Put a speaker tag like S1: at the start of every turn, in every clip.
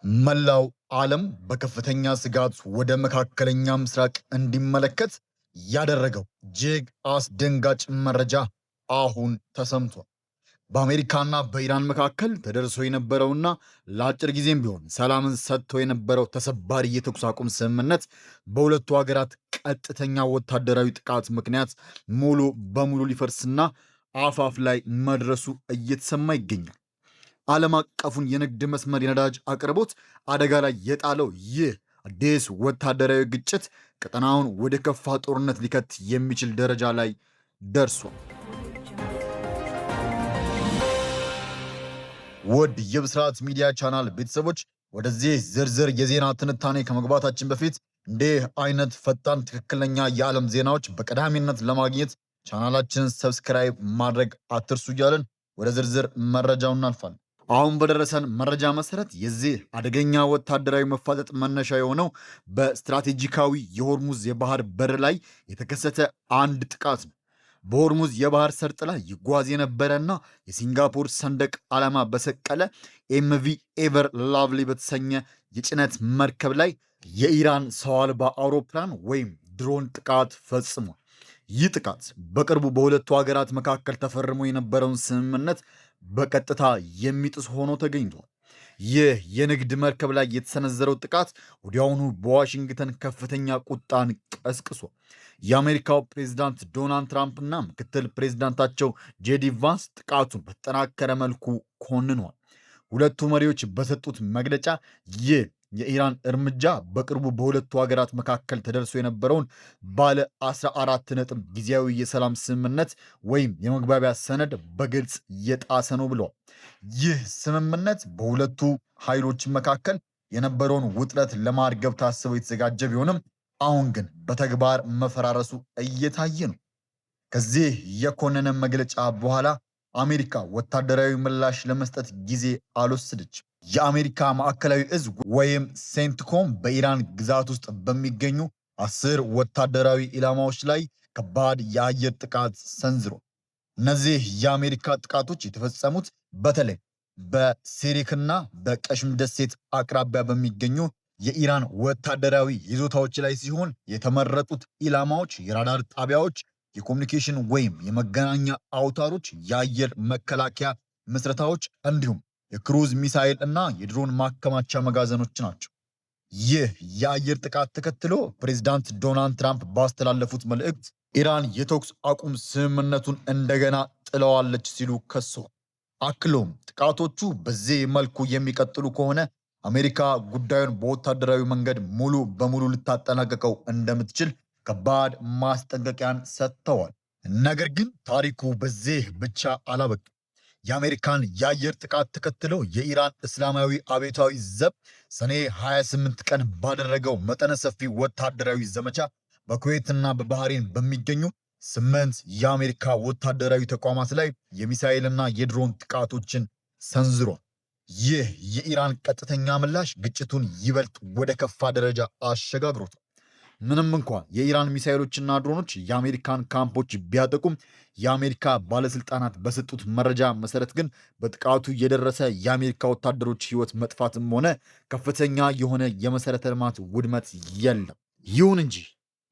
S1: መላው ዓለም በከፍተኛ ስጋት ወደ መካከለኛ ምስራቅ እንዲመለከት ያደረገው እጅግ አስደንጋጭ መረጃ አሁን ተሰምቷል። በአሜሪካና በኢራን መካከል ተደርሶ የነበረውና ለአጭር ጊዜም ቢሆን ሰላምን ሰጥቶ የነበረው ተሰባሪ የተኩስ አቁም ስምምነት በሁለቱ ሀገራት ቀጥተኛ ወታደራዊ ጥቃት ምክንያት ሙሉ በሙሉ ሊፈርስና አፋፍ ላይ መድረሱ እየተሰማ ይገኛል። ዓለም አቀፉን የንግድ መስመር የነዳጅ አቅርቦት አደጋ ላይ የጣለው ይህ አዲስ ወታደራዊ ግጭት ቀጠናውን ወደ ከፋ ጦርነት ሊከት የሚችል ደረጃ ላይ ደርሷል። ውድ የብስራት ሚዲያ ቻናል ቤተሰቦች ወደዚህ ዝርዝር የዜና ትንታኔ ከመግባታችን በፊት እንዲህ አይነት ፈጣን ትክክለኛ የዓለም ዜናዎች በቀዳሚነት ለማግኘት ቻናላችንን ሰብስክራይብ ማድረግ አትርሱ እያልን ወደ ዝርዝር መረጃው እናልፋለን። አሁን በደረሰን መረጃ መሰረት የዚህ አደገኛ ወታደራዊ መፋጠጥ መነሻ የሆነው በስትራቴጂካዊ የሆርሙዝ የባህር በር ላይ የተከሰተ አንድ ጥቃት ነው። በሆርሙዝ የባህር ሰርጥ ላይ ይጓዝ የነበረና የሲንጋፖር ሰንደቅ ዓላማ በሰቀለ ኤምቪ ኤቨር ላቭሊ በተሰኘ የጭነት መርከብ ላይ የኢራን ሰው አልባ አውሮፕላን ወይም ድሮን ጥቃት ፈጽሟል። ይህ ጥቃት በቅርቡ በሁለቱ ሀገራት መካከል ተፈርሞ የነበረውን ስምምነት በቀጥታ የሚጥስ ሆኖ ተገኝቷል። ይህ የንግድ መርከብ ላይ የተሰነዘረው ጥቃት ወዲያውኑ በዋሽንግተን ከፍተኛ ቁጣን ቀስቅሷል። የአሜሪካው ፕሬዝዳንት ዶናልድ ትራምፕ እና ምክትል ፕሬዝዳንታቸው ጄዲ ቫንስ ጥቃቱን በተጠናከረ መልኩ ኮንነዋል። ሁለቱ መሪዎች በሰጡት መግለጫ ይህ የኢራን እርምጃ በቅርቡ በሁለቱ ሀገራት መካከል ተደርሶ የነበረውን ባለ 14 ነጥብ ጊዜያዊ የሰላም ስምምነት ወይም የመግባቢያ ሰነድ በግልጽ የጣሰ ነው ብለዋል። ይህ ስምምነት በሁለቱ ኃይሎች መካከል የነበረውን ውጥረት ለማርገብ ታስበው የተዘጋጀ ቢሆንም አሁን ግን በተግባር መፈራረሱ እየታየ ነው። ከዚህ የኮነነ መግለጫ በኋላ አሜሪካ ወታደራዊ ምላሽ ለመስጠት ጊዜ አልወሰደችም። የአሜሪካ ማዕከላዊ እዝ ወይም ሴንትኮም በኢራን ግዛት ውስጥ በሚገኙ 10 ወታደራዊ ኢላማዎች ላይ ከባድ የአየር ጥቃት ሰንዝሯል። እነዚህ የአሜሪካ ጥቃቶች የተፈጸሙት በተለይ በሲሪክና በቀሽም ደሴት አቅራቢያ በሚገኙ የኢራን ወታደራዊ ይዞታዎች ላይ ሲሆን የተመረጡት ኢላማዎች የራዳር ጣቢያዎች፣ የኮሚኒኬሽን ወይም የመገናኛ አውታሮች፣ የአየር መከላከያ ምስረታዎች እንዲሁም የክሩዝ ሚሳይል እና የድሮን ማከማቻ መጋዘኖች ናቸው። ይህ የአየር ጥቃት ተከትሎ ፕሬዝዳንት ዶናልድ ትራምፕ ባስተላለፉት መልእክት ኢራን የተኩስ አቁም ስምምነቱን እንደገና ጥለዋለች ሲሉ ከሰዋል። አክሎም ጥቃቶቹ በዚህ መልኩ የሚቀጥሉ ከሆነ አሜሪካ ጉዳዩን በወታደራዊ መንገድ ሙሉ በሙሉ ልታጠናቀቀው እንደምትችል ከባድ ማስጠንቀቂያን ሰጥተዋል። ነገር ግን ታሪኩ በዚህ ብቻ አላበቃም። የአሜሪካን የአየር ጥቃት ተከትሎ የኢራን እስላማዊ አብዮታዊ ዘብ ሰኔ 28 ቀን ባደረገው መጠነ ሰፊ ወታደራዊ ዘመቻ በኩዌትና በባህሬን በሚገኙ 8 የአሜሪካ ወታደራዊ ተቋማት ላይ የሚሳኤልና የድሮን ጥቃቶችን ሰንዝሯል። ይህ የኢራን ቀጥተኛ ምላሽ ግጭቱን ይበልጥ ወደ ከፋ ደረጃ አሸጋግሮታል። ምንም እንኳን የኢራን ሚሳኤሎችና ድሮኖች የአሜሪካን ካምፖች ቢያጠቁም የአሜሪካ ባለስልጣናት በሰጡት መረጃ መሰረት ግን በጥቃቱ የደረሰ የአሜሪካ ወታደሮች ሕይወት መጥፋትም ሆነ ከፍተኛ የሆነ የመሰረተ ልማት ውድመት የለም። ይሁን እንጂ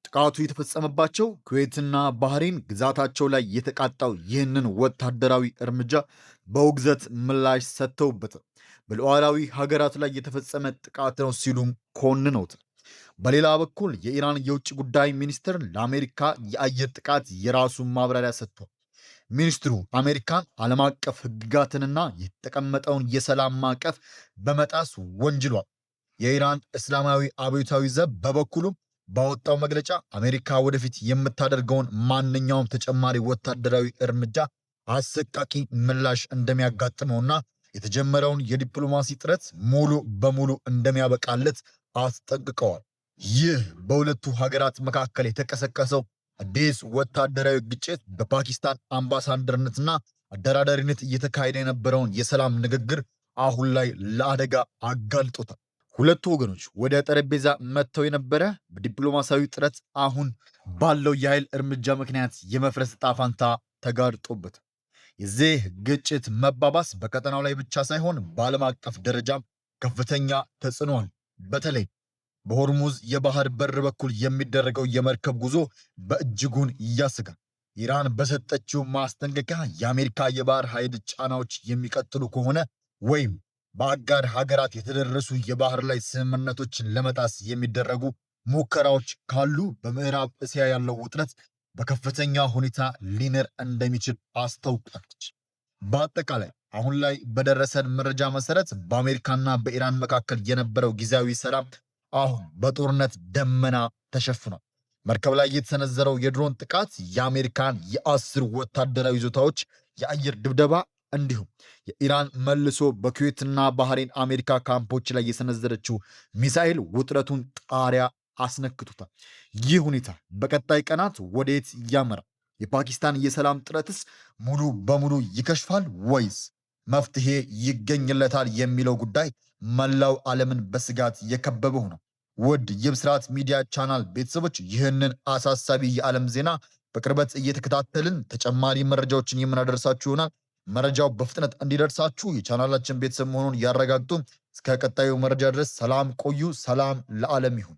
S1: ጥቃቱ የተፈጸመባቸው ኩዌትና ባህሬን ግዛታቸው ላይ የተቃጣው ይህንን ወታደራዊ እርምጃ በውግዘት ምላሽ ሰጥተውበታል። በሉዓላዊ ሀገራት ላይ የተፈጸመ ጥቃት ነው ሲሉም ኮንነውታል። በሌላ በኩል የኢራን የውጭ ጉዳይ ሚኒስትር ለአሜሪካ የአየር ጥቃት የራሱን ማብራሪያ ሰጥቷል። ሚኒስትሩ አሜሪካን ዓለም አቀፍ ሕግጋትንና የተቀመጠውን የሰላም ማዕቀፍ በመጣስ ወንጅሏል። የኢራን እስላማዊ አብዮታዊ ዘብ በበኩሉ ባወጣው መግለጫ አሜሪካ ወደፊት የምታደርገውን ማንኛውም ተጨማሪ ወታደራዊ እርምጃ አሰቃቂ ምላሽ እንደሚያጋጥመውና የተጀመረውን የዲፕሎማሲ ጥረት ሙሉ በሙሉ እንደሚያበቃለት አስጠንቅቀዋል። ይህ በሁለቱ ሀገራት መካከል የተቀሰቀሰው አዲስ ወታደራዊ ግጭት በፓኪስታን አምባሳደርነትና አደራዳሪነት እየተካሄደ የነበረውን የሰላም ንግግር አሁን ላይ ለአደጋ አጋልጦታል። ሁለቱ ወገኖች ወደ ጠረጴዛ መጥተው የነበረ በዲፕሎማሲያዊ ጥረት አሁን ባለው የኃይል እርምጃ ምክንያት የመፍረስ ዕጣ ፈንታ ተጋርጦበታል። የዚህ ግጭት መባባስ በቀጠናው ላይ ብቻ ሳይሆን በዓለም አቀፍ ደረጃም ከፍተኛ ተጽዕኖ አለው። በተለይ በሆርሙዝ የባህር በር በኩል የሚደረገው የመርከብ ጉዞ በእጅጉን ያሰጋል። ኢራን በሰጠችው ማስጠንቀቂያ የአሜሪካ የባህር ኃይል ጫናዎች የሚቀጥሉ ከሆነ ወይም በአጋር ሀገራት የተደረሱ የባህር ላይ ስምምነቶችን ለመጣስ የሚደረጉ ሙከራዎች ካሉ በምዕራብ እስያ ያለው ውጥረት በከፍተኛ ሁኔታ ሊንር እንደሚችል አስታውቃለች። በአጠቃላይ አሁን ላይ በደረሰን መረጃ መሰረት በአሜሪካና በኢራን መካከል የነበረው ጊዜያዊ ሰላም አሁን በጦርነት ደመና ተሸፍኗል። መርከብ ላይ የተሰነዘረው የድሮን ጥቃት የአሜሪካን የ10 ወታደራዊ ይዞታዎች የአየር ድብደባ እንዲሁም የኢራን መልሶ በኩዌትና ባህሬን አሜሪካ ካምፖች ላይ የሰነዘረችው ሚሳኤል ውጥረቱን ጣሪያ አስነክቶታል። ይህ ሁኔታ በቀጣይ ቀናት ወዴት ያመራል? የፓኪስታን የሰላም ጥረትስ ሙሉ በሙሉ ይከሽፋል ወይስ መፍትሄ ይገኝለታል የሚለው ጉዳይ መላው ዓለምን በስጋት የከበበው ነው። ውድ የብስራት ሚዲያ ቻናል ቤተሰቦች ይህንን አሳሳቢ የዓለም ዜና በቅርበት እየተከታተልን ተጨማሪ መረጃዎችን የምናደርሳችሁ ይሆናል። መረጃው በፍጥነት እንዲደርሳችሁ የቻናላችን ቤተሰብ መሆኑን ያረጋግጡ። እስከ ቀጣዩ መረጃ ድረስ ሰላም ቆዩ። ሰላም ለዓለም ይሁን።